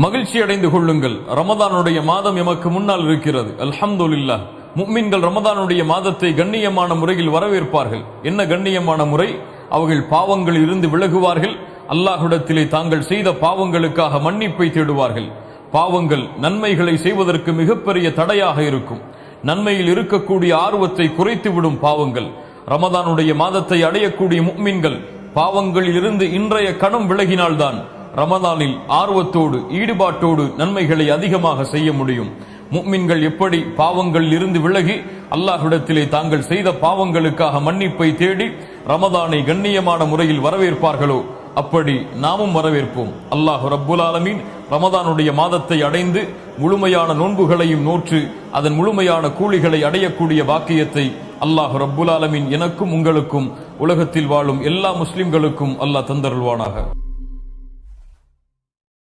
மகிழ்ச்சி அடைந்து கொள்ளுங்கள். ரமதானுடைய மாதம் எமக்கு முன்னால் இருக்கிறது. அல்ஹம்துலில்லாஹ். முஃமின்கள் ரமதானுடைய மாதத்தை கண்ணியமான முறையில் வரவேற்பார்கள். என்ன கண்ணியமான முறை? அவர்கள் பாவங்களில் இருந்து விலகுவார்கள். அல்லாஹ்விடத்திலே தாங்கள் செய்த பாவங்களுக்காக மன்னிப்பை தேடுவார்கள். பாவங்கள் நன்மைகளை செய்வதற்கு மிகப்பெரிய தடையாக இருக்கும். நன்மையில் இருக்கக்கூடிய ஆர்வத்தை குறைத்துவிடும் பாவங்கள். ரமதானுடைய மாதத்தை அடையக்கூடிய முஃமின்கள் பாவங்களில் இருந்து இன்றைய கணம் விலகினால்தான் ரமதானில் ஆர்வத்தோடு ஈடுபாட்டோடு நன்மைகளை அதிகமாக செய்ய முடியும். முஃமின்கள் எப்படி பாவங்களில் இருந்து விலகி அல்லாஹ்விடத்திலே தாங்கள் செய்த பாவங்களுக்காக மன்னிப்பை தேடி ரமதானை கண்ணியமான முறையில் வரவேற்பார்களோ அப்படி நாமும் வரவேற்போம். அல்லாஹ் ரப்புல் ஆலமீன் ரமதானுடைய மாதத்தை அடைந்து முழுமையான நோன்புகளையும் நோற்று அதன் முழுமையான கூலிகளை அடையக்கூடிய பாக்கியத்தை அல்லாஹ் ரப்புல் ஆலமீன் எனக்கும் உங்களுக்கும் உலகத்தில் வாழும் எல்லா முஸ்லிம்களுக்கும் அல்லாஹ் தந்தருள்வானாக.